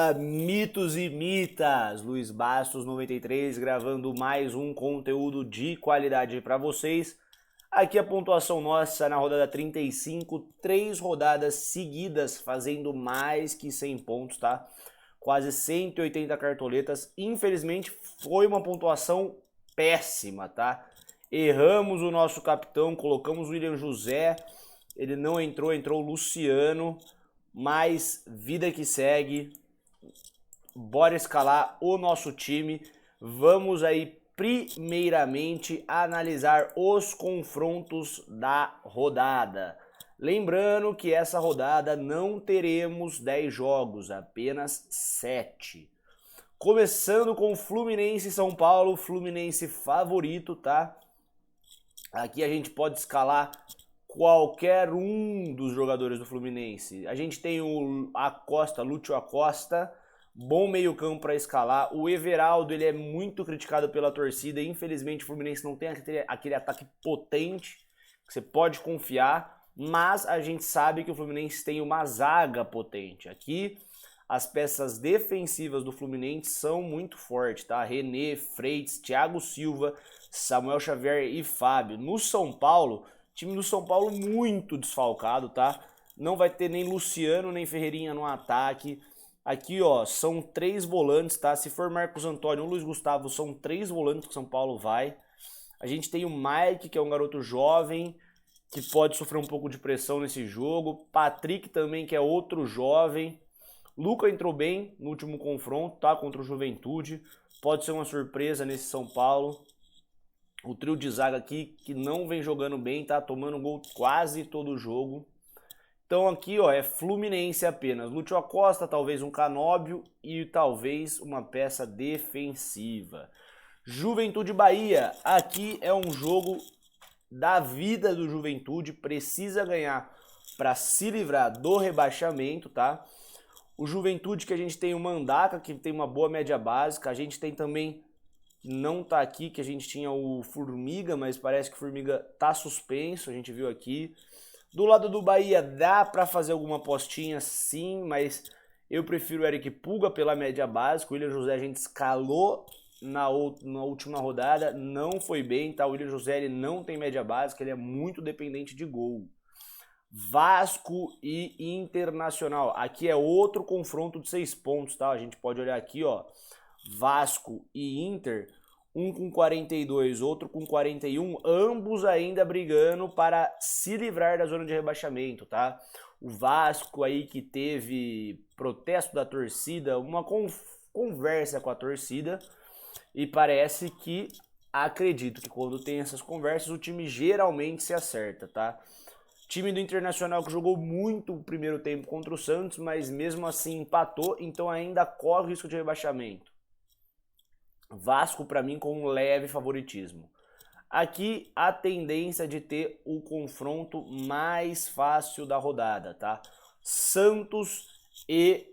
Fala, mitos e mitas! Luiz Bastos 93 gravando mais um conteúdo de qualidade para vocês. Aqui a pontuação nossa na rodada 35, 3 rodadas seguidas fazendo mais que 100 pontos, tá? Quase 180 cartoletas. Infelizmente foi uma pontuação péssima, tá? Erramos o nosso capitão, colocamos o William José, ele não entrou, entrou o Luciano. Mas vida que segue, bora escalar o nosso time. Vamos aí primeiramente analisar os confrontos da rodada. Lembrando que essa rodada não teremos 10 jogos, apenas 7. Começando com Fluminense e São Paulo, Fluminense favorito, tá? Aqui a gente pode escalar qualquer um dos jogadores do Fluminense. A gente tem o Acosta, Lúcio Acosta, bom meio campo para escalar. O Everaldo, ele é muito criticado pela torcida. Infelizmente o Fluminense não tem aquele ataque potente que você pode confiar, mas a gente sabe que o Fluminense tem uma zaga potente. Aqui as peças defensivas do Fluminense são muito fortes, tá? René, Freitas, Thiago Silva, Samuel Xavier e Fábio. No São Paulo, time do São Paulo muito desfalcado, tá? Não vai ter nem Luciano, nem Ferreirinha no ataque. Aqui, ó, são 3 volantes, tá? Se for Marcos Antônio ou Luiz Gustavo, são 3 volantes que o São Paulo vai. A gente tem o Mike, que é um garoto jovem, que pode sofrer um pouco de pressão nesse jogo. Patrick também, que é outro jovem. Luca entrou bem no último confronto, tá? Contra o Juventude. Pode ser uma surpresa nesse São Paulo. O trio de zaga aqui, que não vem jogando bem, tá tomando gol quase todo o jogo. Então aqui, ó, é Fluminense apenas. Lúcio Acosta, talvez um Canóbio e talvez uma peça defensiva. Juventude Bahia, aqui é um jogo da vida do Juventude, precisa ganhar para se livrar do rebaixamento, tá? O Juventude que a gente tem o Mandaca, que tem uma boa média básica, a gente tem também... Não tá aqui, que a gente tinha o Formiga, mas parece que o Formiga tá suspenso, a gente viu aqui. Do lado do Bahia dá pra fazer alguma apostinha, sim, mas eu prefiro o Eric Pulga pela média básica. O William José a gente escalou na última rodada, não foi bem, tá? O William José ele não tem média básica, ele é muito dependente de gol. Vasco e Internacional, aqui é outro confronto de 6 pontos, tá? A gente pode olhar aqui, ó. Vasco e Inter, um com 42, outro com 41, ambos ainda brigando para se livrar da zona de rebaixamento, tá? O Vasco aí que teve protesto da torcida, uma conversa com a torcida, e parece que, acredito que quando tem essas conversas, o time geralmente se acerta, tá? Time do Internacional que jogou muito o primeiro tempo contra o Santos, mas mesmo assim empatou, então ainda corre o risco de rebaixamento. Vasco para mim com um leve favoritismo. Aqui a tendência de ter o confronto mais fácil da rodada, tá? Santos e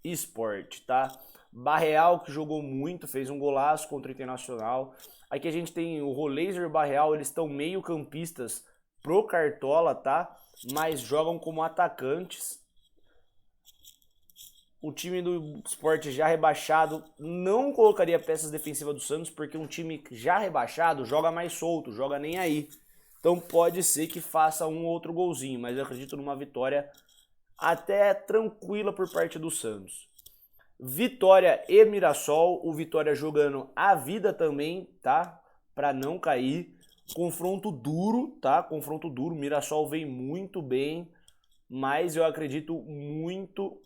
Sport, tá? Barreal que jogou muito, fez um golaço contra o Internacional. Aqui a gente tem o Roleiser e o Barreal, eles estão meio campistas pro Cartola, tá? Mas jogam como atacantes. O time do Sport já rebaixado não colocaria peças defensivas do Santos, porque um time já rebaixado joga mais solto, joga nem aí. Então pode ser que faça um ou outro golzinho, mas eu acredito numa vitória até tranquila por parte do Santos. Vitória e Mirassol, o Vitória jogando a vida também, tá? Para não cair. Confronto duro, tá? Confronto duro, Mirassol vem muito bem, mas eu acredito muito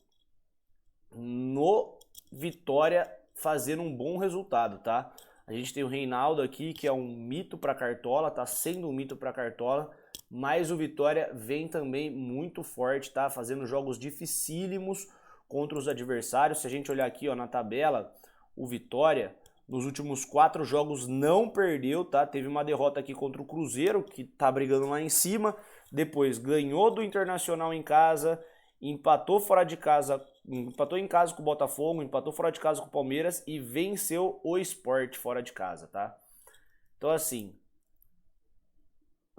no Vitória fazendo um bom resultado, tá? A gente tem o Reinaldo aqui, que é um mito para Cartola, tá sendo um mito para Cartola, mas o Vitória vem também muito forte, tá? Fazendo jogos dificílimos contra os adversários. Se a gente olhar aqui, ó, na tabela, o Vitória nos últimos 4 jogos não perdeu, tá? Teve uma derrota aqui contra o Cruzeiro, que tá brigando lá em cima, depois ganhou do Internacional em casa, empatou fora de casa, empatou em casa com o Botafogo, empatou fora de casa com o Palmeiras e venceu o Sport fora de casa, tá? Então assim,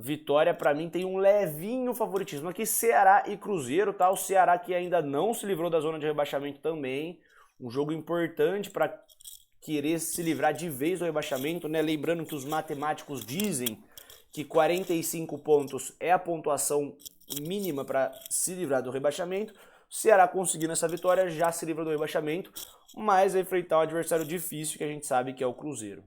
Vitória, para mim, tem um levinho favoritismo. Aqui, Ceará e Cruzeiro, tá? O Ceará que ainda não se livrou da zona de rebaixamento também. Um jogo importante para querer se livrar de vez do rebaixamento, né? Lembrando que os matemáticos dizem que 45 pontos é a pontuação mínima para se livrar do rebaixamento. O Ceará conseguindo essa vitória já se livra do rebaixamento, mas vai enfrentar um adversário difícil que a gente sabe que é o Cruzeiro.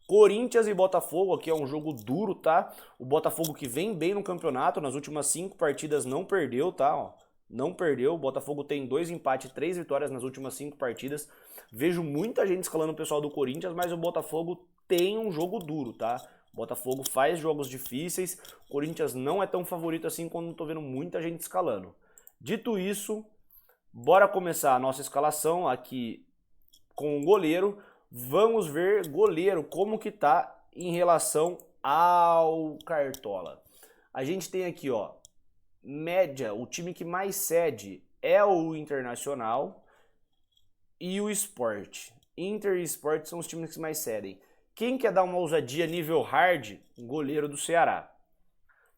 Corinthians e Botafogo, aqui é um jogo duro, tá? O Botafogo que vem bem no campeonato, nas últimas 5 partidas não perdeu, tá? Ó, não perdeu, o Botafogo tem 2 empates e 3 vitórias nas últimas 5 partidas. Vejo muita gente escalando o pessoal do Corinthians, mas o Botafogo tem um jogo duro, tá? O Botafogo faz jogos difíceis, o Corinthians não é tão favorito assim quando eu tô vendo muita gente escalando. Dito isso, bora começar a nossa escalação aqui com o goleiro. Vamos ver goleiro como que tá em relação ao Cartola. A gente tem aqui, ó, média, o time que mais cede é o Internacional e o Sport. Inter e Sport são os times que mais cedem. Quem quer dar uma ousadia nível hard? Goleiro do Ceará.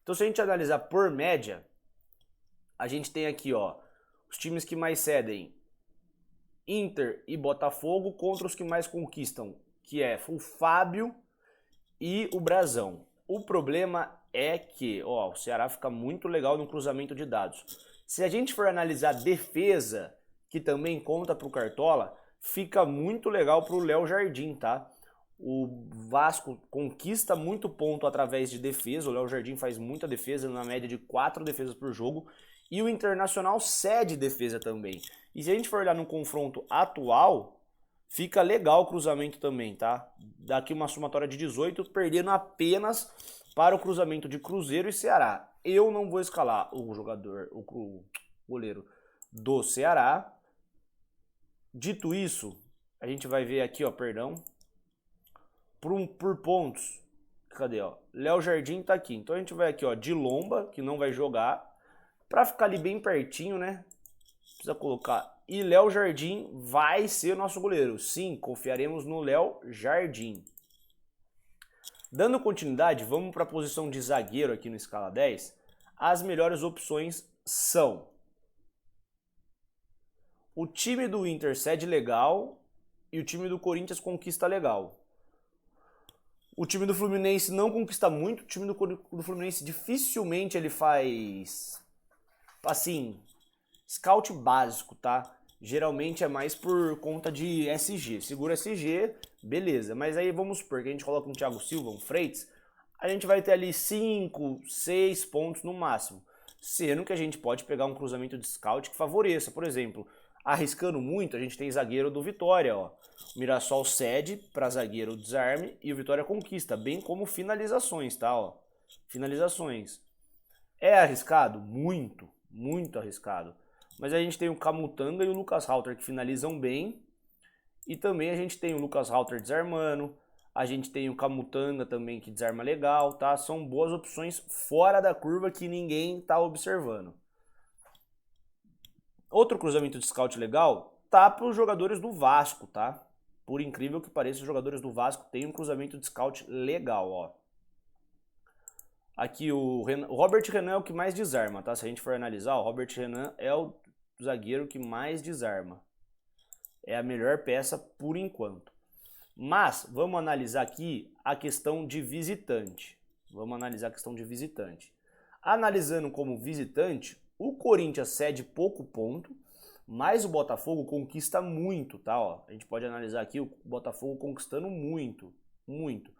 Então se a gente analisar por média, a gente tem aqui, ó, os times que mais cedem: Inter e Botafogo contra os que mais conquistam, que é o Fábio e o Brasão. O problema é que, ó, o Ceará fica muito legal no cruzamento de dados. Se a gente for analisar defesa, que também conta para o Cartola, fica muito legal para o Léo Jardim, tá? O Vasco conquista muito ponto através de defesa, o Léo Jardim faz muita defesa, na média de 4 defesas por jogo, e o Internacional cede defesa também. E se a gente for olhar no confronto atual, fica legal o cruzamento também, tá? Daqui uma somatória de 18, perdendo apenas para o cruzamento de Cruzeiro e Ceará. Eu não vou escalar o jogador, o goleiro do Ceará. Dito isso, a gente vai ver aqui, ó, perdão, por pontos. Cadê, ó? Léo Jardim tá aqui. Então a gente vai aqui, ó, de Lomba, que não vai jogar. Pra ficar ali bem pertinho, né? Precisa colocar. E Léo Jardim vai ser o nosso goleiro. Sim, confiaremos no Léo Jardim. Dando continuidade, vamos para a posição de zagueiro aqui no escala 10. As melhores opções são: o time do Inter cede legal e o time do Corinthians conquista legal. O time do Fluminense não conquista muito. O time do Fluminense dificilmente ele faz, assim, scout básico, tá? Geralmente é mais por conta de SG. Segura SG, beleza. Mas aí vamos supor que a gente coloca um Thiago Silva, um Freitas, a gente vai ter ali 5, 6 pontos no máximo. Sendo que a gente pode pegar um cruzamento de scout que favoreça. Por exemplo, arriscando muito, a gente tem zagueiro do Vitória, ó. O Mirassol cede para zagueiro desarme e o Vitória conquista, bem como finalizações, tá? Ó. Finalizações. É arriscado? Muito, muito arriscado. Mas a gente tem o Camutanga e o Lucas Halter que finalizam bem. E também a gente tem o Lucas Halter desarmando. A gente tem o Camutanga também que desarma legal, tá? São boas opções fora da curva que ninguém tá observando. Outro cruzamento de scout legal tá para os jogadores do Vasco, tá? Por incrível que pareça, os jogadores do Vasco têm um cruzamento de scout legal, ó. Aqui o Robert Renan é o que mais desarma, tá? Se a gente for analisar, o Robert Renan é o zagueiro que mais desarma. É a melhor peça por enquanto. Mas vamos analisar aqui a questão de visitante. Vamos analisar a questão de visitante. Analisando como visitante, o Corinthians cede pouco ponto, mas o Botafogo conquista muito, tá? Ó, a gente pode analisar aqui o Botafogo conquistando muito, muito.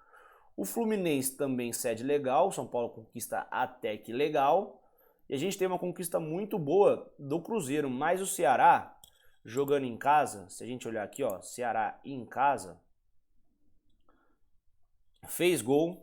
O Fluminense também cede legal, o São Paulo conquista até que legal. E a gente tem uma conquista muito boa do Cruzeiro, mas o Ceará, jogando em casa, se a gente olhar aqui, ó, Ceará em casa, fez gol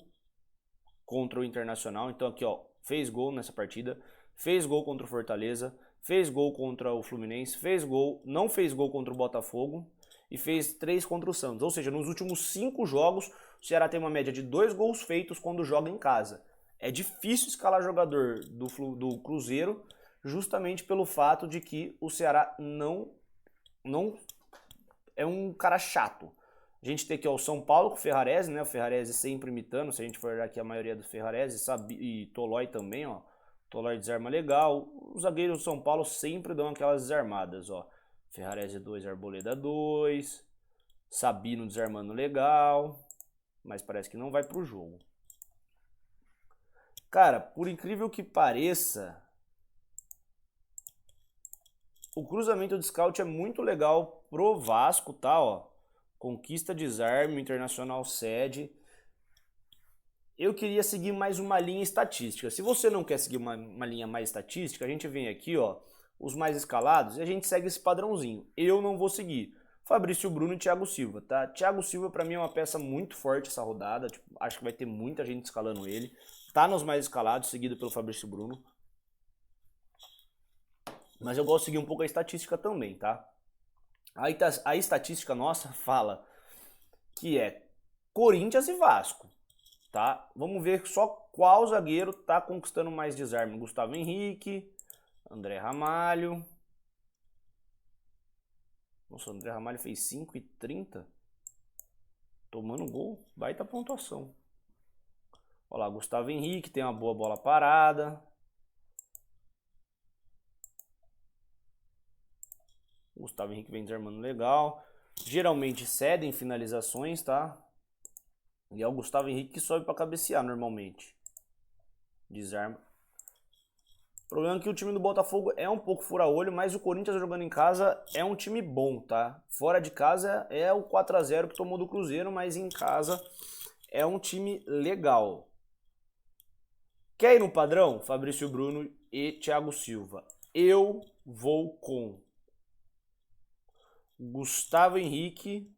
contra o Internacional. Então aqui, ó, fez gol nessa partida, fez gol contra o Fortaleza, fez gol contra o Fluminense, fez gol, não fez gol contra o Botafogo e fez 3 contra o Santos. Ou seja, nos últimos 5 jogos, o Ceará tem uma média de 2 gols feitos quando joga em casa. É difícil escalar jogador do Cruzeiro justamente pelo fato de que o Ceará não é um cara chato. A gente tem aqui ó, o São Paulo com o Ferrarese, né? O Ferrarese sempre imitando, se a gente for olhar aqui a maioria do Ferrarese, e Tolói também, ó. Tolói desarma legal. Os zagueiros do São Paulo sempre dão aquelas desarmadas, ó. Ferrarese 2, Arboleda 2. Sabino desarmando legal. Mas parece que não vai pro jogo. Cara, por incrível que pareça, o cruzamento de scout é muito legal pro Vasco, tá, ó. Conquista desarme, Internacional cede. Eu queria seguir mais uma linha estatística. Se você não quer seguir uma linha mais estatística, a gente vem aqui, ó, os mais escalados, e a gente segue esse padrãozinho. Eu não vou seguir. Fabrício Bruno e Thiago Silva, tá? Thiago Silva pra mim é uma peça muito forte essa rodada, tipo, acho que vai ter muita gente escalando ele. Tá nos mais escalados, seguido pelo Fabrício Bruno. Mas eu gosto de seguir um pouco a estatística também, tá? A estatística nossa fala que é Corinthians e Vasco, tá? Vamos ver só qual zagueiro tá conquistando mais desarme. Gustavo Henrique, André Ramalho. Nossa, o André Ramalho fez 5,30. Tomando gol, baita pontuação. Olha lá, Gustavo Henrique tem uma boa bola parada. Gustavo Henrique vem desarmando legal. Geralmente cedem finalizações, tá? E é o Gustavo Henrique que sobe para cabecear normalmente. Desarma. O problema é que o time do Botafogo é um pouco fura-olho, mas o Corinthians jogando em casa é um time bom, tá? Fora de casa é o 4 a 0 que tomou do Cruzeiro, mas em casa é um time legal. Quer ir no padrão? Fabrício Bruno e Thiago Silva. Eu vou com Gustavo Henrique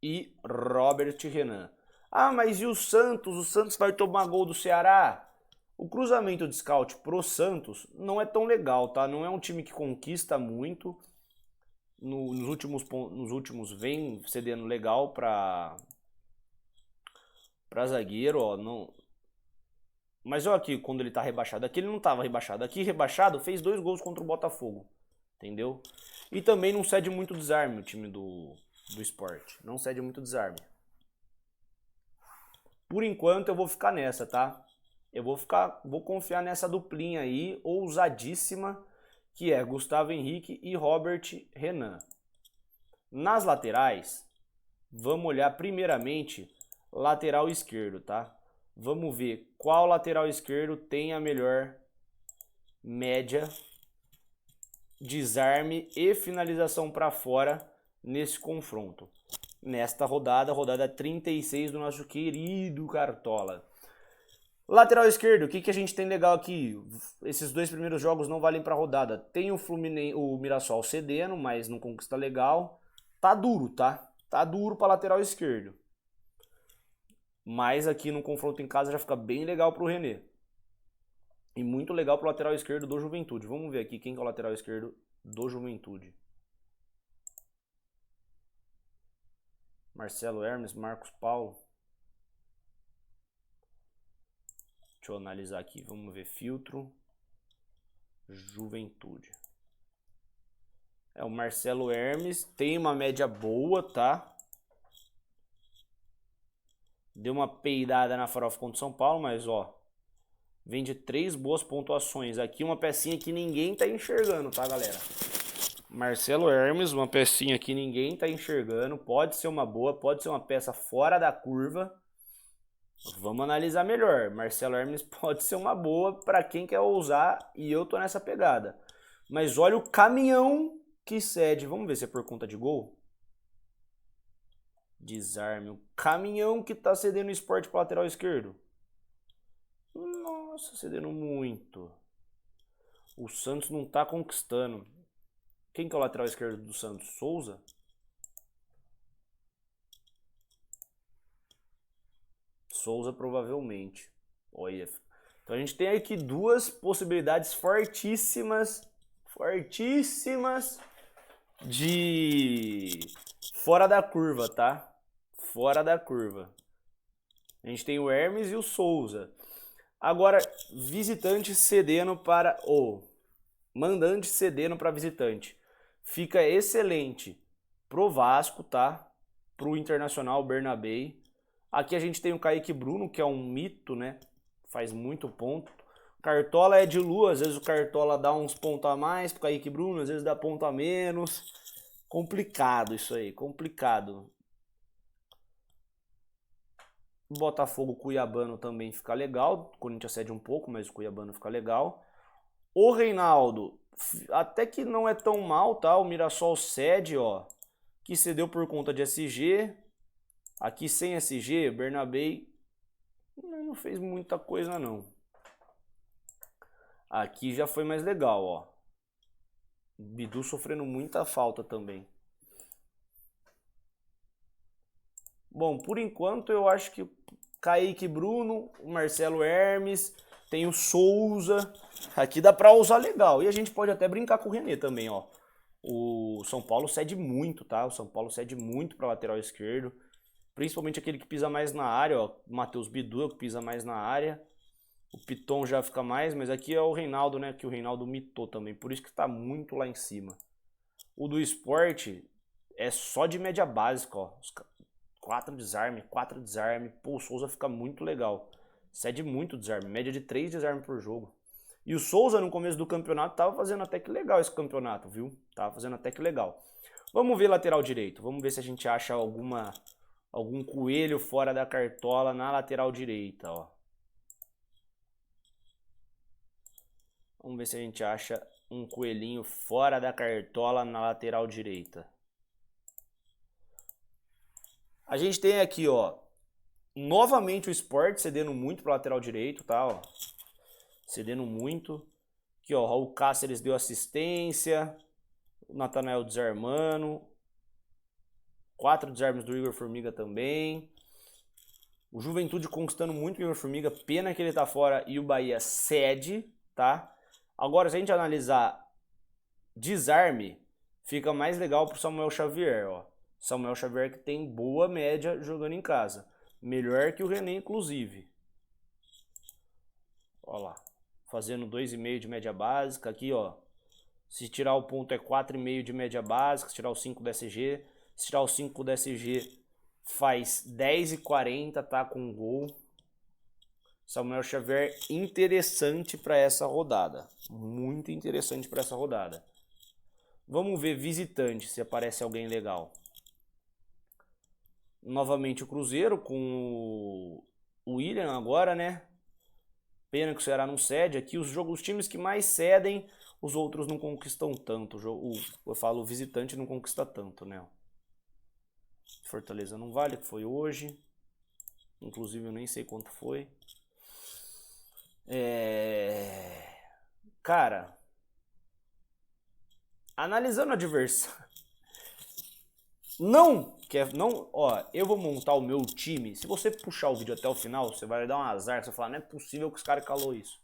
e Robert Renan. Ah, mas e o Santos? O Santos vai tomar gol do Ceará? O cruzamento de scout pro Santos não é tão legal, tá? Não é um time que conquista muito. Nos últimos vem cedendo legal pra zagueiro, ó. Não... Mas olha aqui quando ele tá rebaixado. Aqui ele não tava rebaixado. Aqui rebaixado fez 2 gols contra o Botafogo. Entendeu? E também não cede muito desarme o time do Sport. Não cede muito desarme. Por enquanto eu vou ficar nessa, tá? Eu vou confiar nessa duplinha aí, ousadíssima, que é Gustavo Henrique e Robert Renan. Nas laterais, vamos olhar primeiramente lateral esquerdo, tá? Vamos ver qual lateral esquerdo tem a melhor média, desarme e finalização para fora nesse confronto. Nesta rodada 36 do nosso querido Cartola. Lateral esquerdo, o que a gente tem legal aqui? Esses 2 primeiros jogos não valem para rodada. Tem o Mirassol cedendo, mas não conquista legal. Tá duro, tá? Tá duro para lateral esquerdo. Mas aqui no confronto em casa já fica bem legal pro René. E muito legal pro lateral esquerdo do Juventude. Vamos ver aqui quem que é o lateral esquerdo do Juventude. Marcelo Hermes, Marcos Paulo. Deixa eu analisar aqui, vamos ver filtro, Juventude. O Marcelo Hermes tem uma média boa, tá? Deu uma peidada na farofa contra o São Paulo, mas ó, vem de 3 boas pontuações. Aqui uma pecinha que ninguém tá enxergando, tá, galera? Marcelo Hermes, uma pecinha que ninguém tá enxergando, pode ser uma boa, pode ser uma peça fora da curva. Vamos analisar melhor. Marcelo Hermes pode ser uma boa para quem quer ousar e eu tô nessa pegada. Mas olha o caminhão que cede. Vamos ver se é por conta de gol. Desarme. O caminhão que tá cedendo o Sport para lateral esquerdo. Nossa, cedendo muito. O Santos não tá conquistando. Quem que é o lateral esquerdo do Santos? Souza? Souza provavelmente. Olha. Então a gente tem aqui 2 possibilidades fortíssimas de fora da curva, tá? Fora da curva. A gente tem o Hermes e o Souza. Agora, visitante cedendo para mandante cedendo para visitante. Fica excelente pro Vasco, tá? Pro Internacional Bernabéu. Aqui a gente tem o Kaique Bruno, que é um mito, né? Faz muito ponto. Cartola é de lua, às vezes o Cartola dá uns pontos a mais pro Kaique Bruno, às vezes dá ponto a menos. Complicado isso aí, complicado. O Botafogo Cuiabano também fica legal. O Corinthians cede um pouco, mas o Cuiabano fica legal. O Reinaldo, até que não é tão mal, tá? O Mirassol cede, ó. Que cedeu por conta de SG. Aqui sem SG, Bernabéu não fez muita coisa não. Aqui já foi mais legal, ó. Bidu sofrendo muita falta também. Bom, por enquanto eu acho que Kaique Bruno, o Marcelo Hermes, tem o Souza. Aqui dá pra usar legal. E a gente pode até brincar com o René também, ó. O São Paulo cede muito, tá? O São Paulo cede muito pra lateral esquerdo. Principalmente aquele que pisa mais na área, ó. O Matheus Bidu que pisa mais na área. O Piton já fica mais, mas aqui é o Reinaldo, né? Que o Reinaldo mitou também. Por isso que tá muito lá em cima. O do Sport é só de média básica, ó. 4 desarme, 4 desarme. Pô, o Souza fica muito legal. Cede muito desarme, média de 3 desarme por jogo. E o Souza no começo do campeonato tava fazendo até que legal esse campeonato, viu? Tava fazendo até que legal. Vamos ver lateral direito. Vamos ver se a gente acha algum coelho fora da cartola na lateral direita, ó. Vamos ver se a gente acha um coelhinho fora da cartola na lateral direita. A gente tem aqui, ó, novamente o Sport cedendo muito para lateral direito, tá, ó. Cedendo muito. Aqui, ó, o Cáceres deu assistência. O Natanael desarmando. 4 desarmes do Igor Formiga também. O Juventude conquistando muito o Igor Formiga. Pena que ele tá fora e o Bahia cede, tá? Agora, se a gente analisar desarme, fica mais legal pro Samuel Xavier, ó. Samuel Xavier que tem boa média jogando em casa. Melhor que o René, inclusive. Ó lá. Fazendo 2,5 de média básica. Aqui, ó. Se tirar o ponto é 4,5 de média básica. Se tirar o 5 da SG. Se tirar o 5 da SG faz 10,40, tá? Com gol. Samuel Xavier interessante para essa rodada. Muito interessante para essa rodada. Vamos ver visitante, se aparece alguém legal. Novamente o Cruzeiro com o William agora, né? Pena que o Ceará não cede. Aqui os times que mais cedem, os outros não conquistam tanto. Eu falo o visitante não conquista tanto, né? Fortaleza não vale, que foi hoje. Inclusive eu nem sei quanto foi. Cara, analisando o adversário. Não, ó, eu vou montar o meu time. Se você puxar o vídeo até o final, você vai dar um azar, você vai falar, não é possível que os caras calou isso.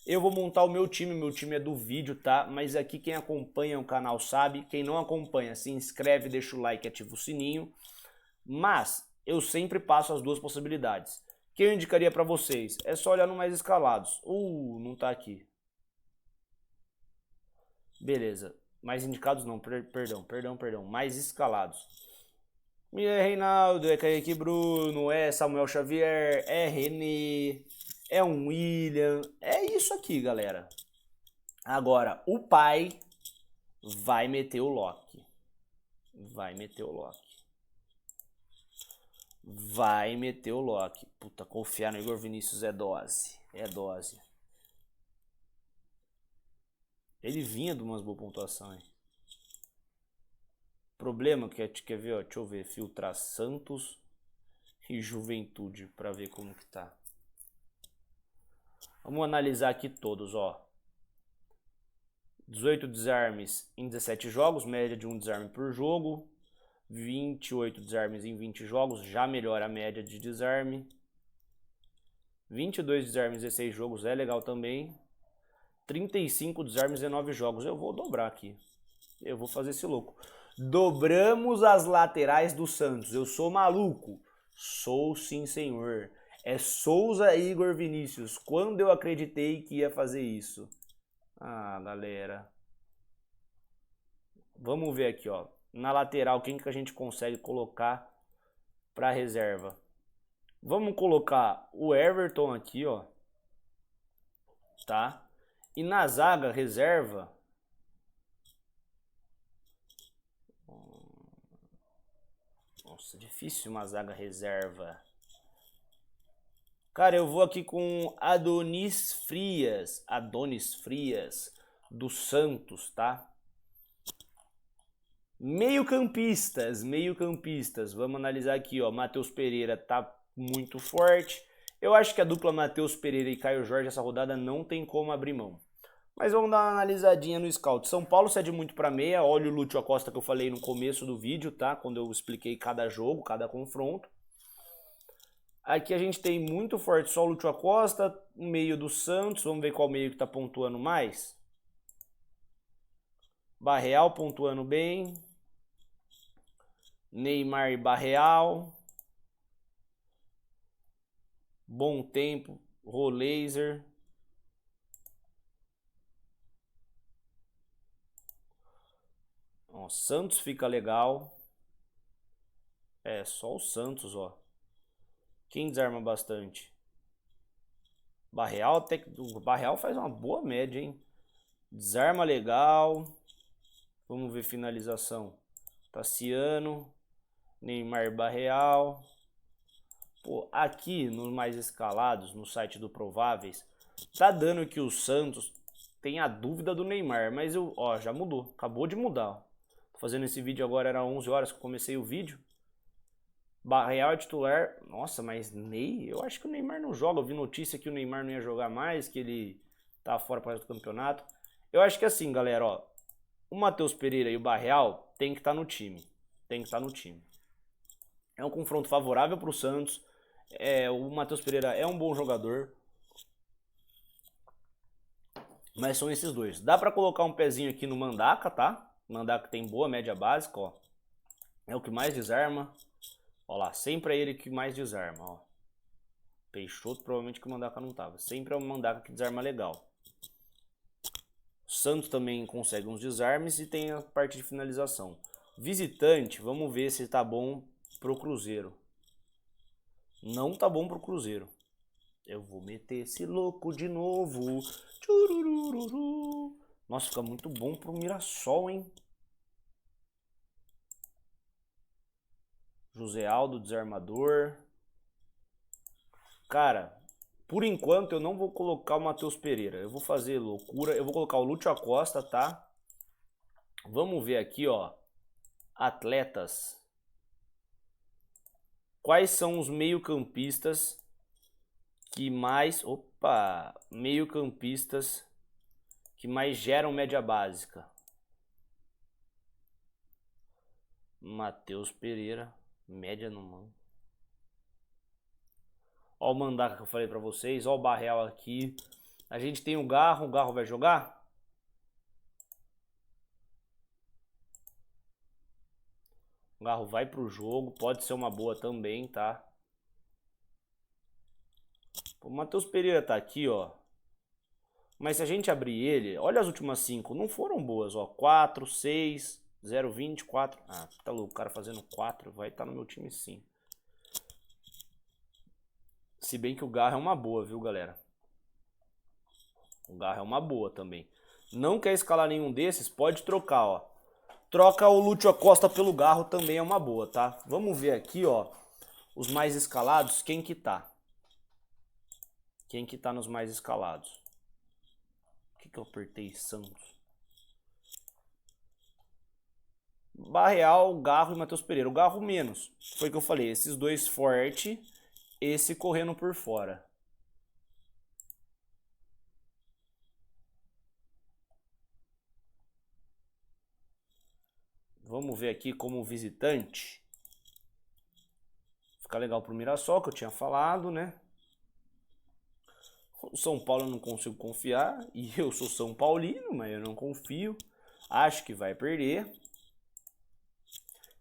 Eu vou montar o meu time é do vídeo, tá? Mas aqui quem acompanha o canal sabe, quem não acompanha, se inscreve, deixa o like e ativa o sininho. Mas eu sempre passo as duas possibilidades. Que eu indicaria pra vocês? É só olhar no mais escalados. Não tá aqui. Beleza. Mais indicados não, perdão. Mais escalados. É Reinaldo, é Kaique Bruno, é Samuel Xavier, é René, é um William. É isso aqui, galera. Agora, o pai vai meter o Loki. Vai meter o Loki. Puta, confiar no Igor Vinícius é dose. É dose. Ele vinha de umas boas pontuações. Problema que quer ver, ó, deixa eu ver, filtrar Santos e Juventude pra ver como que tá. Vamos analisar aqui todos, ó. 18 desarmes em 17 jogos, média de 1 desarme por jogo. 28 desarmes em 20 jogos, já melhora a média de desarme. 22 desarmes em 16 jogos, é legal também. 35 desarmes em 9 jogos. Eu vou dobrar aqui. Eu vou fazer esse louco. Dobramos as laterais do Santos. Eu sou maluco. Sou sim, senhor. É Souza e Igor Vinícius. Quando eu acreditei que ia fazer isso? Ah, galera. Vamos ver aqui, ó. Na lateral, quem que a gente consegue colocar para reserva? Vamos colocar o Everton aqui, ó. Tá? E na zaga, reserva... Nossa, difícil uma zaga reserva. Cara, eu vou aqui com Adonis Frias do Santos, tá? Meio-campistas. Vamos analisar aqui, ó. Matheus Pereira tá muito forte. Eu acho que a dupla Matheus Pereira e Caio Jorge essa rodada não tem como abrir mão. Mas vamos dar uma analisadinha no scout. São Paulo cede muito para meia. Olha o Lúcio Acosta que eu falei no começo do vídeo, tá? Quando eu expliquei cada jogo, cada confronto. Aqui a gente tem muito forte só o Lúcio Acosta, meio do Santos. Vamos ver qual meio que tá pontuando mais. Barreal pontuando bem. Neymar e Barreal. Bom tempo. Roleiser. Ó, Santos fica legal. É, só o Santos, ó. Quem desarma bastante? Barreal, o Barreal faz uma boa média, hein? Desarma legal. Vamos ver finalização. Tassiano, Neymar, Barreal. Pô, aqui nos mais escalados, no site do Prováveis, tá dando que o Santos tem a dúvida do Neymar, mas ó, já mudou, acabou de mudar. Ó. Tô fazendo esse vídeo agora, era 11 horas que eu comecei o vídeo. Barreal é titular. Nossa, mas Ney, eu acho que o Neymar não joga. Eu vi notícia que o Neymar não ia jogar mais, que ele tá fora para o campeonato. Eu acho que assim, galera, ó, o Matheus Pereira e o Barreal tem que estar no time. É um confronto favorável para o Santos. O Matheus Pereira é um bom jogador. Mas são esses dois. Dá para colocar um pezinho aqui no Mandaka, tá? Mandaka tem boa média básica, ó. É o que mais desarma. Ó lá, sempre é ele que mais desarma, ó. Peixoto provavelmente que o Mandaka não tava. Sempre é o Mandaka que desarma legal. O Santos também consegue uns desarmes e tem a parte de finalização. Visitante, vamos ver se tá bom pro Cruzeiro. Não tá bom pro Cruzeiro. Eu vou meter esse louco de novo. Tchurururu. Nossa, fica muito bom pro Mirassol, hein? José Aldo, desarmador. Cara, por enquanto eu não vou colocar o Matheus Pereira. Eu vou fazer loucura. Eu vou colocar o Lúcio Acosta, tá? Vamos ver aqui, ó. Atletas. Quais são os meio-campistas que mais... Opa! Meio-campistas que mais geram média básica. Matheus Pereira. Média no mano. Ó o Mandaka que eu falei pra vocês. Ó o Barreal aqui. A gente tem o Garro vai jogar? O Garro vai pro jogo. Pode ser uma boa também, tá? O Matheus Pereira tá aqui, ó. Mas se a gente abrir ele... Olha as últimas 5. Não foram boas, ó. 4, 6, 0, 20, 4. Ah, tá louco. O cara fazendo 4 vai estar no meu time sim. Se bem que o Garro é uma boa, viu, galera? O Garro é uma boa também. Não quer escalar nenhum desses? Pode trocar, ó. Troca o Lúcio Acosta pelo Garro também é uma boa, tá? Vamos ver aqui, ó. Os mais escalados, quem que tá? Quem que tá nos mais escalados? O que eu apertei? Santos. Barreal, Garro e Matheus Pereira. O Garro menos. Foi o que eu falei. Esses dois forte, esse correndo por fora. Vamos ver aqui como visitante. Fica legal pro Mirassol, que eu tinha falado, né? O São Paulo eu não consigo confiar. E eu sou São Paulino, mas eu não confio. Acho que vai perder.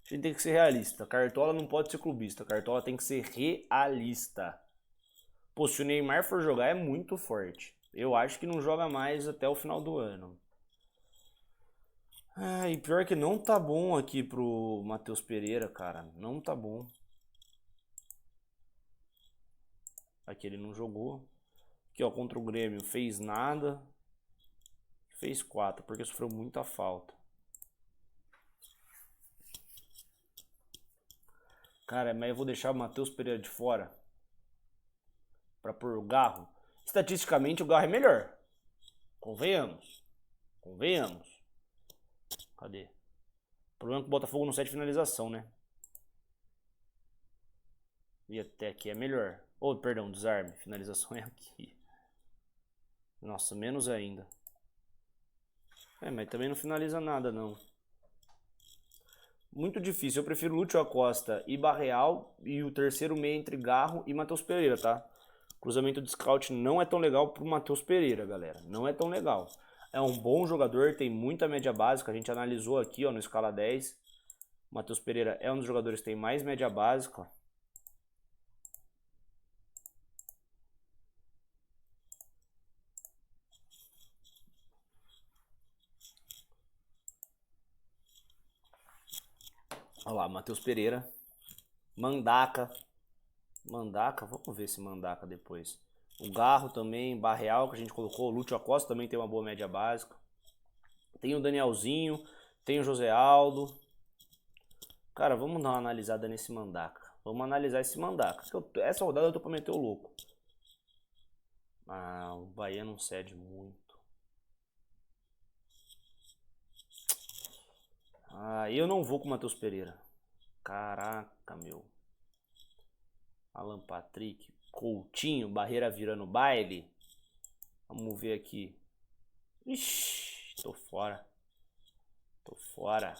A gente tem que ser realista. Cartola não pode ser clubista. Cartola tem que ser realista. Pô, se o Neymar for jogar é muito forte. Eu acho que não joga mais até o final do ano. Ah, e pior que não tá bom aqui pro Matheus Pereira, cara. Não tá bom. Aqui ele não jogou. Aqui, ó, contra o Grêmio, fez nada. Fez 4, porque sofreu muita falta. Cara, mas eu vou deixar o Matheus Pereira de fora pra pôr o Garro. Estatisticamente, o Garro é melhor. Convenhamos. Convenhamos. Cadê? O problema é que o Botafogo não cede finalização, né? E até aqui é melhor. Oh, perdão, desarme. Finalização é aqui. Nossa, menos ainda. É, mas também não finaliza nada, não. Muito difícil. Eu prefiro Lúcio Acosta e Barreal. E o terceiro meio entre Garro e Matheus Pereira, tá? Cruzamento de scout não é tão legal pro Matheus Pereira, galera. Não é tão legal. É um bom jogador, tem muita média básica. A gente analisou aqui, ó, no escala 10. O Matheus Pereira é um dos jogadores que tem mais média básica. Olha lá, Matheus Pereira. Mandaca. Mandaca, vamos ver esse Mandaca depois. O Garro também, Barreal que a gente colocou. O Lúcio Acosta também tem uma boa média básica. Tem o Danielzinho. Tem o José Aldo. Cara, vamos dar uma analisada nesse Mandaca. Vamos analisar esse Mandaca. Essa rodada eu tô pra meter o louco. Ah, o Bahia não cede muito. Ah, eu não vou com o Matheus Pereira. Caraca, meu. Alan Patrick. Coutinho, Barreira virando baile. Vamos ver aqui. Ixi, tô fora. Tô fora.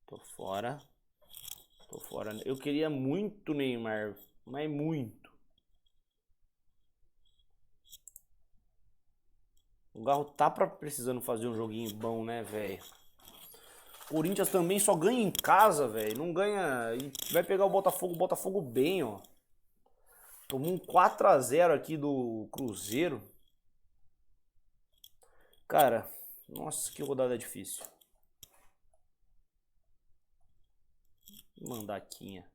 Tô fora. Tô fora. Eu queria muito Neymar, mas muito. O Garro tá precisando fazer um joguinho bom, né, velho? Corinthians também só ganha em casa, velho. Não ganha. Vai pegar o Botafogo bem, ó. Tomou um 4 a 0 aqui do Cruzeiro. Cara, nossa, que rodada difícil. Mandaquinha.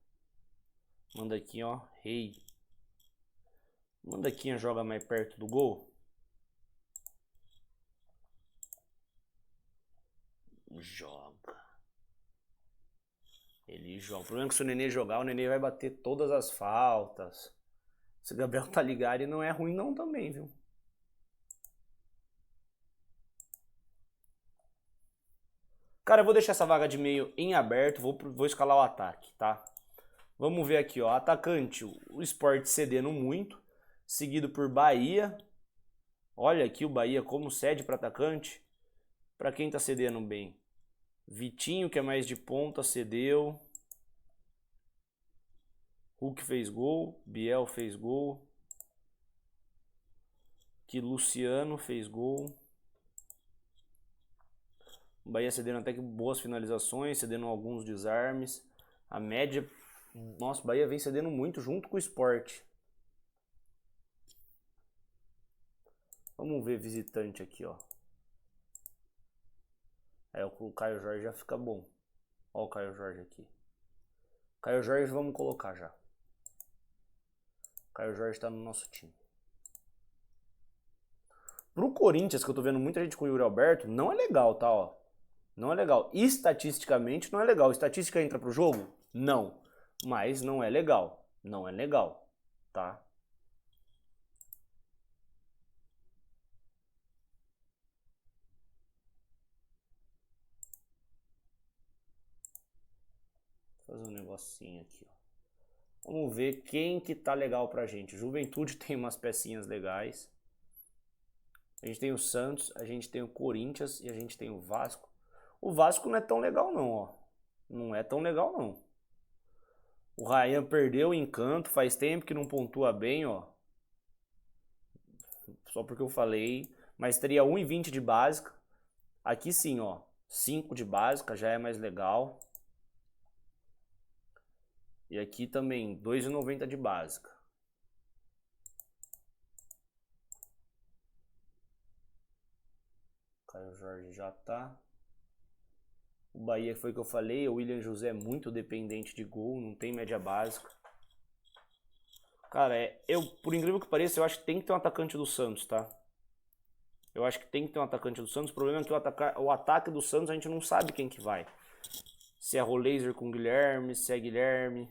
Mandaquinha, ó. Rei. Mandaquinha joga mais perto do gol. Joga. Ele joga. O problema é que se o Nenê jogar, o Nenê vai bater todas as faltas. Se o Gabriel tá ligado, ele não é ruim não também, viu? Cara, eu vou deixar essa vaga de meio em aberto, vou escalar o ataque, tá? Vamos ver aqui, ó. Atacante, o Sport cedendo muito, seguido por Bahia. Olha aqui o Bahia como cede para atacante. Para quem tá cedendo bem? Vitinho, que é mais de ponta, cedeu. Hulk fez gol, Biel fez gol. Que Luciano fez gol. O Bahia cedendo até que boas finalizações, cedendo alguns desarmes. A média, nossa, o Bahia vem cedendo muito junto com o Sport. Vamos ver visitante aqui, ó. É, o Caio Jorge já fica bom. Ó o Caio Jorge aqui. Caio Jorge vamos colocar já. Caio Jorge tá no nosso time. Pro Corinthians, que eu tô vendo muita gente com o Yuri Alberto, não é legal, tá, ó. Não é legal. Estatisticamente não é legal. Estatística entra pro jogo? Não. Mas não é legal. Não é legal, tá? Vou fazer um negocinho aqui, ó. Vamos ver quem que tá legal pra gente. Juventude tem umas pecinhas legais. A gente tem o Santos, a gente tem o Corinthians e a gente tem o Vasco. O Vasco não é tão legal não, ó. Não é tão legal não. O Ryan perdeu o encanto, faz tempo que não pontua bem, ó. Só porque eu falei. Mas teria 1,20 de básica. Aqui sim, ó. 5 de básica, já é mais legal. E aqui também, 2,90 de básica. Caio Jorge já tá. O Bahia foi o que eu falei, o William José é muito dependente de gol, não tem média básica. Cara, por incrível que pareça, eu acho que tem que ter um atacante do Santos, tá? Eu acho que tem que ter um atacante do Santos. O problema é que o ataque do Santos a gente não sabe quem que vai. Se é Roleiser com Guilherme, se é Guilherme.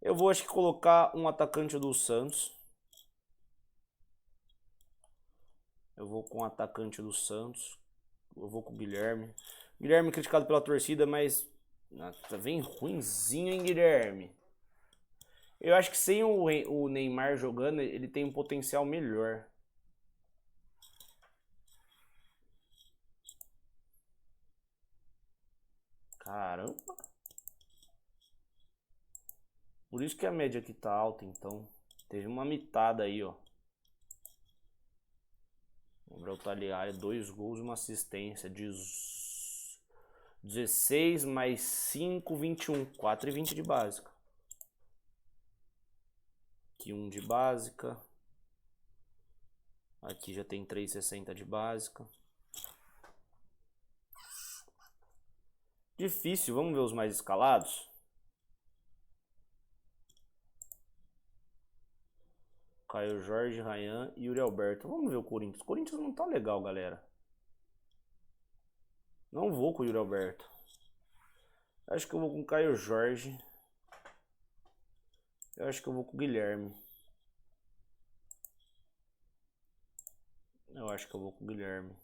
Eu vou, acho que, colocar um atacante do Santos. Eu vou com o atacante do Santos. Eu vou com o Guilherme. Guilherme criticado pela torcida, mas tá bem ruinzinho, hein, Guilherme? Eu acho que sem o Neymar jogando, ele tem um potencial melhor. Caramba. Por isso que a média aqui tá alta, então. Teve uma mitada aí, ó. Gabriel Taliari, 2 gols e uma assistência. 16 mais 5, 21. 4,20 de básica. Aqui 1 de básica. Aqui já tem 3,60 de básica. Difícil, vamos ver os mais escalados? Caio Jorge, Ryan e Yuri Alberto. Vamos ver o Corinthians. O Corinthians não tá legal, galera. Não vou com o Yuri Alberto. Acho que eu vou com o Caio Jorge. Eu acho que eu vou com o Guilherme. Eu acho que eu vou com o Guilherme.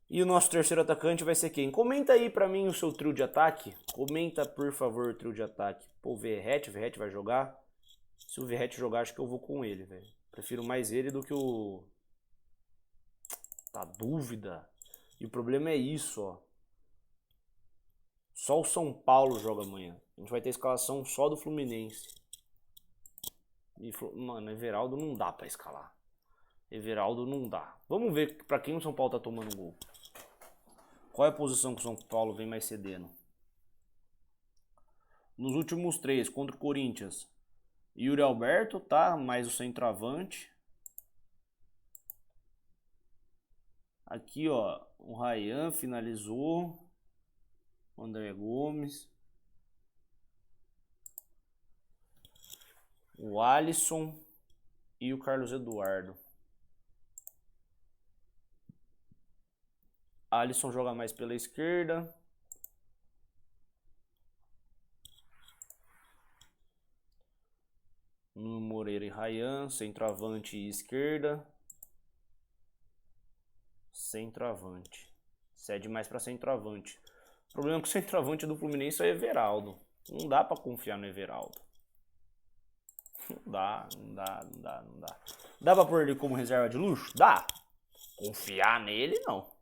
E o nosso terceiro atacante vai ser quem? Comenta aí pra mim o seu trio de ataque. Comenta, por favor, o trio de ataque. Pô, o Verratti vai jogar. Se o Verratti jogar, acho que eu vou com ele, velho. Prefiro mais ele do que o... Tá dúvida. E o problema é isso, ó. Só o São Paulo joga amanhã. A gente vai ter escalação só do Fluminense. E, mano, Everaldo não dá pra escalar. Everaldo não dá. Vamos ver pra quem o São Paulo tá tomando gol. Qual é a posição que o São Paulo vem mais cedendo? Nos últimos 3, contra o Corinthians, Yuri Alberto, tá? Mais o centroavante. Aqui, ó, o Ryan finalizou. O André Gomes. O Alisson e o Carlos Eduardo. Alisson joga mais pela esquerda. Nuno Moreira e Ryan, centroavante e esquerda. Centroavante. Cede mais para centroavante. O problema é que o centroavante do Fluminense é o Everaldo. Não dá para confiar no Everaldo. Não dá. Dá pra pôr ele como reserva de luxo? Dá. Confiar nele, não.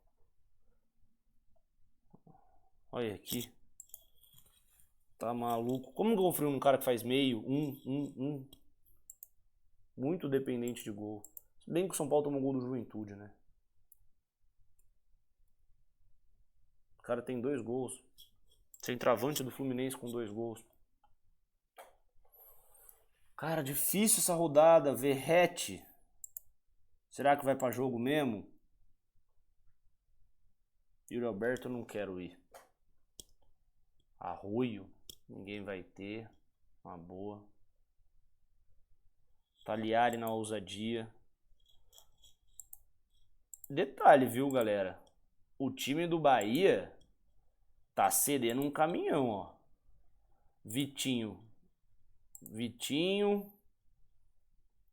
Olha aqui. Tá maluco. Como que eu confio num cara que faz meio? Muito dependente de gol. Se bem que o São Paulo tomou gol do Juventude, né? O cara tem 2 gols. Centroavante do Fluminense com 2 gols. Cara, difícil essa rodada. Verratti. Será que vai pra jogo mesmo? Yuri Alberto eu não quero ir. Arroio. Ninguém vai ter. Uma boa. Taliari na ousadia. Detalhe, viu, galera? O time do Bahia tá cedendo um caminhão, ó. Vitinho,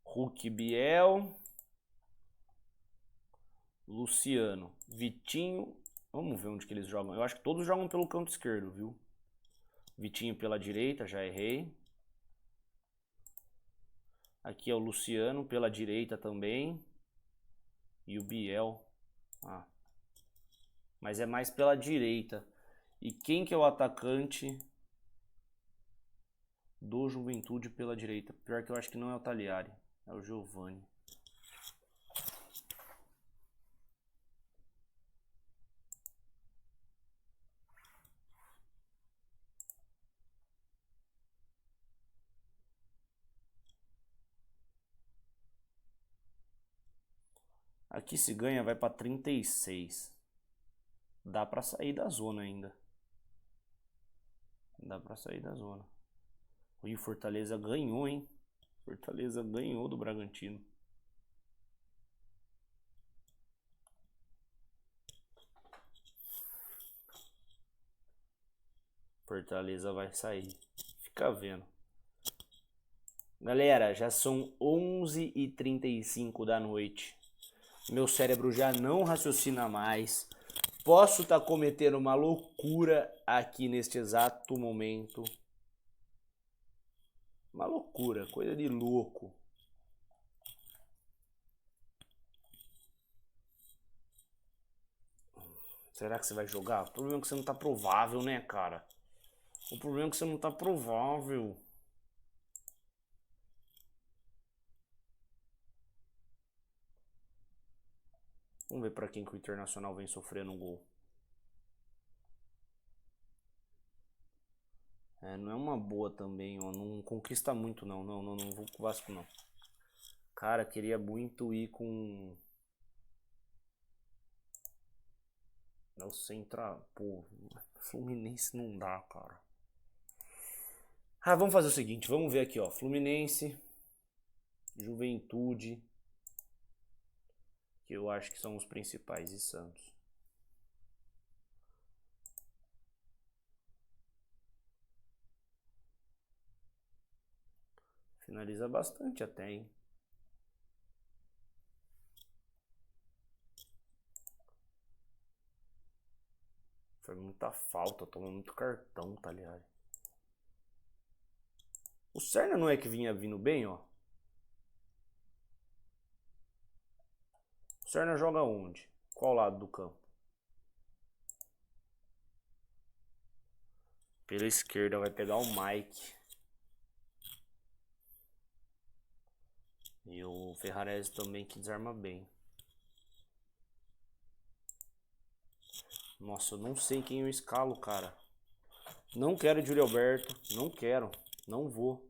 Hulk, Biel, Luciano, Vitinho. Vamos ver onde que eles jogam. Eu acho que todos jogam pelo canto esquerdo, viu? Vitinho pela direita, já errei. Aqui é o Luciano pela direita também. E o Biel. Ah. Mas é mais pela direita. E quem que é o atacante do Juventude pela direita? Pior que eu acho que não é o Taliari. É o Giovani. Aqui se ganha, vai pra 36. Dá pra sair da zona ainda. Dá pra sair da zona. E o Fortaleza ganhou, hein? Fortaleza ganhou do Bragantino. Fortaleza vai sair. Fica vendo. Galera, já são 11h35 da noite. Meu cérebro já não raciocina mais. Posso estar cometendo uma loucura aqui neste exato momento. Uma loucura, coisa de louco. Será que você vai jogar? O problema é que você não tá provável, né, cara? O problema é que você não tá provável. Vamos ver pra quem que o Internacional vem sofrendo um gol. Não é uma boa também, ó. Não conquista muito, não. Não vou com o Vasco, não. Cara, queria muito ir com... o Central... Pô, Fluminense não dá, cara. Vamos fazer o seguinte. Vamos ver aqui, ó. Fluminense, Juventude, que eu acho que são os principais, e Santos. Finaliza bastante até, hein? Foi muita falta, tomou muito cartão, tá ligado? O Serna não é que vinha vindo bem, ó? O Serna joga onde? Qual lado do campo? Pela esquerda vai pegar o Mike. E o Ferrarese também, que desarma bem. Nossa, eu não sei quem eu escalo, cara. Não quero Júlio Alberto. Não quero. Não vou.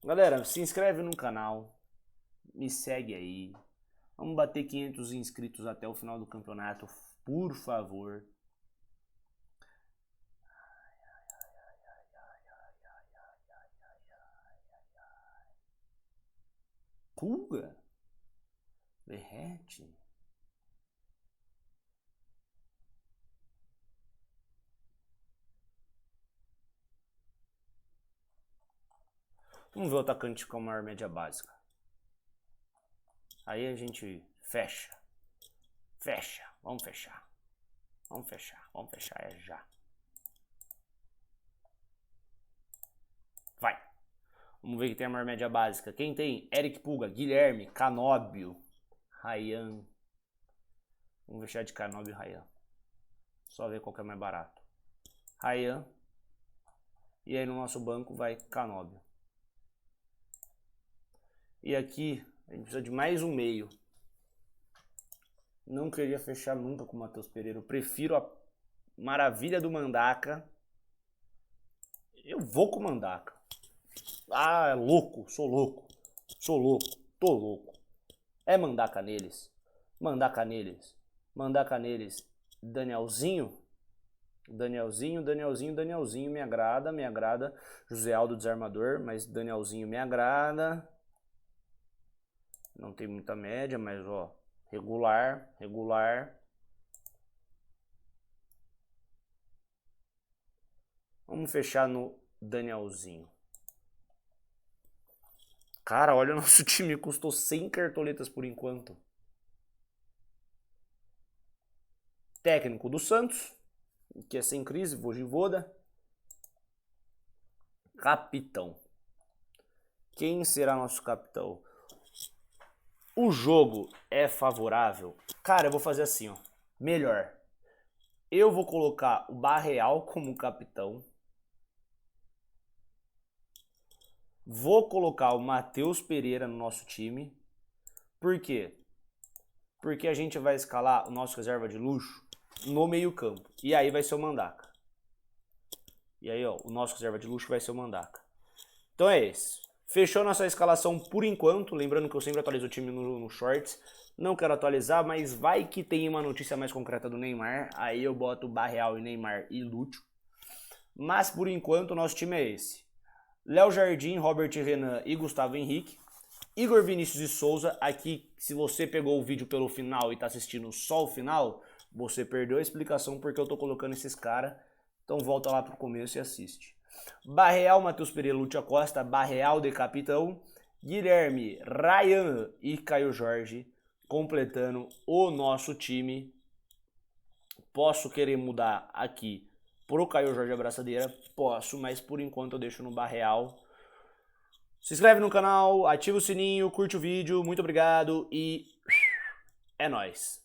Galera, se inscreve no canal. Me segue aí. Vamos bater 500 inscritos até o final do campeonato, por favor. Pulga? Derrete? Vamos ver o atacante com a maior média básica. Aí a gente fecha. Fecha. Vamos fechar. Vamos fechar. Vamos fechar já. Vai. Vamos ver quem tem a maior média básica. Quem tem? Eric Pulga, Guilherme, Canóbio, Ryan. Vamos fechar de Canóbio e Ryan. Só ver qual que é mais barato. Ryan. E aí no nosso banco vai Canóbio. E aqui a gente precisa de mais um meio. Não queria fechar nunca com o Matheus Pereira. Eu prefiro a maravilha do Mandaca. Eu vou com o Mandaca. É louco, sou louco. Sou louco, tô louco. É Mandaca neles. Mandaca neles. Mandaca neles. Danielzinho. Danielzinho me agrada. José Aldo Desarmador, mas Danielzinho me agrada. Não tem muita média, mas ó, regular. Vamos fechar no Danielzinho. Cara, olha, o nosso time custou 100 cartoletas por enquanto. Técnico do Santos, que é sem crise, Vojvoda. Capitão. Quem será nosso capitão? O jogo é favorável? Cara, eu vou fazer assim, ó. Melhor. Eu vou colocar o Barreal como capitão. Vou colocar o Matheus Pereira no nosso time. Por quê? Porque a gente vai escalar o nosso reserva de luxo no meio campo. E aí vai ser o Mandaca. E aí, ó, o nosso reserva de luxo vai ser o Mandaca. Então é esse. Fechou nossa escalação por enquanto, lembrando que eu sempre atualizo o time no Shorts. Não quero atualizar, mas vai que tem uma notícia mais concreta do Neymar, aí eu boto Barreal e Neymar e Lúcio. Mas por enquanto o nosso time é esse. Léo Jardim, Robert Renan e Gustavo Henrique. Igor Vinícius e Souza, aqui se você pegou o vídeo pelo final e está assistindo só o final, você perdeu a explicação porque eu tô colocando esses caras, então volta lá pro começo e assiste. Barreal, Matheus Pereira, Lúcio Costa, Barreal de capitão, Guilherme, Ryan e Caio Jorge, completando o nosso time. Posso querer mudar aqui pro Caio Jorge Abraçadeira? Posso, mas por enquanto eu deixo no Barreal. Se inscreve no canal, ativa o sininho, curte o vídeo, muito obrigado e é nóis!